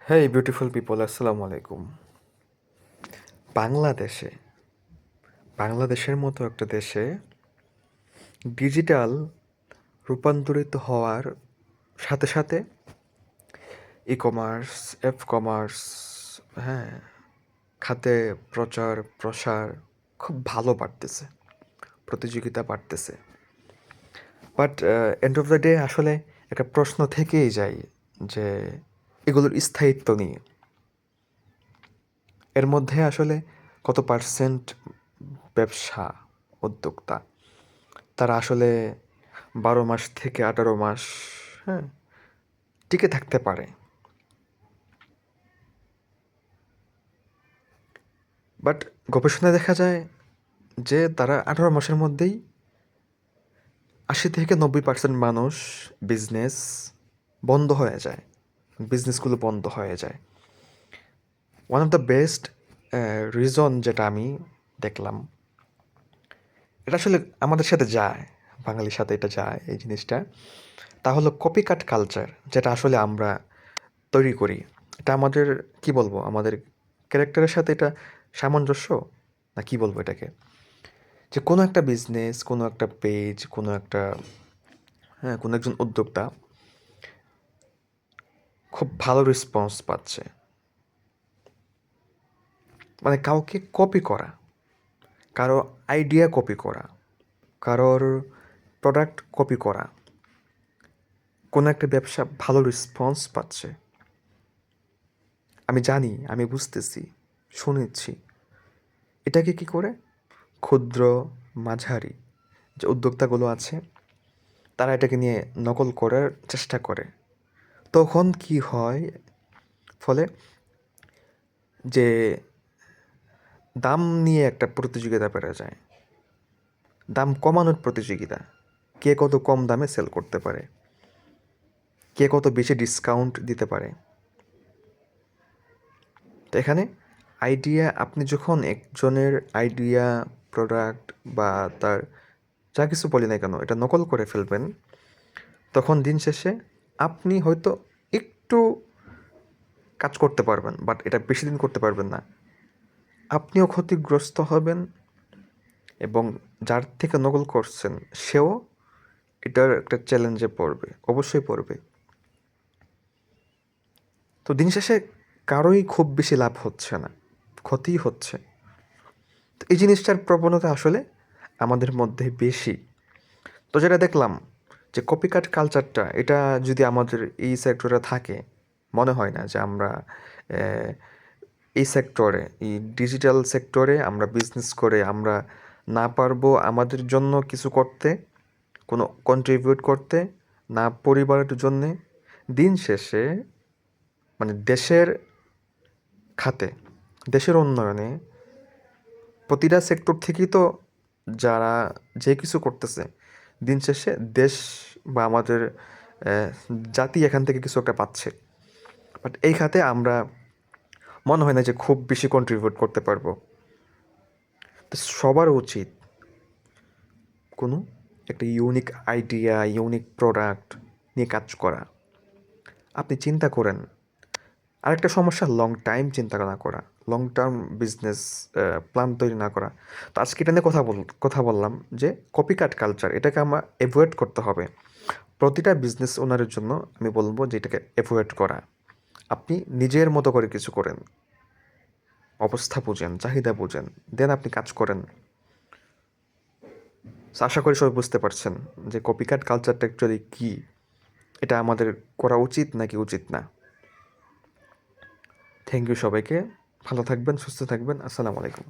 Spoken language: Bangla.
হেই বিউটিফুল পিপল, আসসালামু আলাইকুম। বাংলাদেশে বাংলাদেশের মতো একটা দেশে ডিজিটাল রূপান্তরিত হওয়ার সাথে সাথে ই কমার্স, এফ কমার্স, হ্যাঁ, খাতে প্রচার প্রসার খুব ভালো বাড়তেছে, প্রতিযোগিতা বাড়তেছে। But end of the day আসলে একটা প্রশ্ন থেকেই যায় যে এগুলোর স্থায়িত্ব নিয়ে। এর মধ্যে আসলে কত পার্সেন্ট ব্যবসা উদ্যোক্তা তারা আসলে 12 মাস থেকে 18 মাস, হ্যাঁ, টিকে থাকতে পারে। বাট গবেষণায় দেখা যায় যে তারা 18 মাসের মধ্যেই 80 থেকে 90% মানুষ বিজনেস বন্ধ হয়ে যায়, বিজনেসগুলো বন্ধ হয়ে যায়। One of the best reason যেটা আমি দেখলাম, এটা আসলে আমাদের সাথে যায়, বাঙালির সাথে এটা যায় এই জিনিসটা, তা হলো কপিকাট কালচার, যেটা আসলে আমরা তৈরি করি। এটা আমাদের, কি বলবো, আমাদের ক্যারেক্টারের সাথে এটা সামঞ্জস্য, না কি বলবো এটাকে, যে কোনো একটা বিজনেস, কোনো একটা পেজ, কোনো একটা, হ্যাঁ, কোনো একজন উদ্যোক্তা খুব ভালো রেসপন্স পাচ্ছে, মানে কাউকে কপি করা, কারো আইডিয়া কপি করা, কারোর প্রোডাক্ট কপি করা, কোনো একটা ব্যবসা ভালো রেসপন্স পাচ্ছে। আমি জানি, আমি বুঝতেছি, শুনেছি, এটাকে কি করে ক্ষুদ্র মাঝারি যে উদ্যোক্তাগুলো আছে তারা এটাকে নিয়ে নকল করার চেষ্টা করে। তখন কি হয়, ফলে যে দাম নিয়ে একটা প্রতিযোগিতা বেড়ে যায়, দাম কমানোর প্রতিযোগিতা, কে কত কম দামে সেল করতে পারে, কে কত বেশি ডিসকাউন্ট দিতে পারে। তো এখানে আইডিয়া, আপনি যখন একজনের আইডিয়া, প্রোডাক্ট বা তার যা কিছু বলি না কেন এটা নকল করে ফেলবেন, তখন দিন শেষে আপনি হয়তো একটু কাজ করতে পারবেন, বাট এটা বেশি দিন করতে পারবেন না। আপনিও ক্ষতিগ্রস্ত হবেন এবং যার থেকে নকল করছেন সেও এটার একটা চ্যালেঞ্জে পড়বে, অবশ্যই পড়বে। তো দিন শেষে কারোই খুব বেশি লাভ হচ্ছে না, ক্ষতিই হচ্ছে। তো এই জিনিসটার প্রবণতা আসলে আমাদের মধ্যে বেশি। তো যেটা দেখলাম যে কপিকাট কালচারটা, এটা যদি আমাদের এই সেক্টরে থাকে, মনে হয় না যে আমরা আহ, এই সেক্টরে, এই ডিজিটাল সেক্টরে আমরা বিজনেস করে আমরা না পারবো আমাদের জন্য কিছু করতে, কোনো কন্ট্রিবিউট করতে, না পরিবারের জন্যে। দিন শেষে মানে দেশের খাতে, দেশের উন্নয়নে প্রতিটা সেক্টর থেকেই তো যারা যে কিছু করতেছে, দিন শেষে দেশ বা আমাদের জাতি এখান থেকে কিছু একটা পাচ্ছে। বাট এই খাতে আমরা মনে হয় না যে খুব বেশি কন্ট্রিবিউট করতে পারবো। তো সবার উচিত কোনো একটা ইউনিক আইডিয়া, ইউনিক প্রোডাক্ট নিয়ে কাজ করা। আপনি চিন্তা করেন, আরেকটা সমস্যা লং টাইম চিন্তা না করা, লং টার্ম বিজনেস প্ল্যান তৈরি না করা। তো আজকে এটা নিয়ে কথা বললাম যে কপিকাট কালচার, এটাকে আমরা অ্যাভয়েড করতে হবে। প্রতিটা বিজনেস ওনারের জন্য আমি বলবো যে এটাকে অ্যাভয়েড করা। আপনি নিজের মতো করে কিছু করেন, অবস্থা বুঝেন, চাহিদা বুঝেন, দেন আপনি কাজ করেন। So, আশা করি সবাই বুঝতে পারছেন যে কপিকাট কালচারটা অ্যাকচুয়ালি কী, এটা আমাদের করা উচিত নাকি উচিত না। থ্যাংক ইউ সবাইকে, ভালো থাকবেন, সুস্থ থাকবেন, আসসালামু আলাইকুম।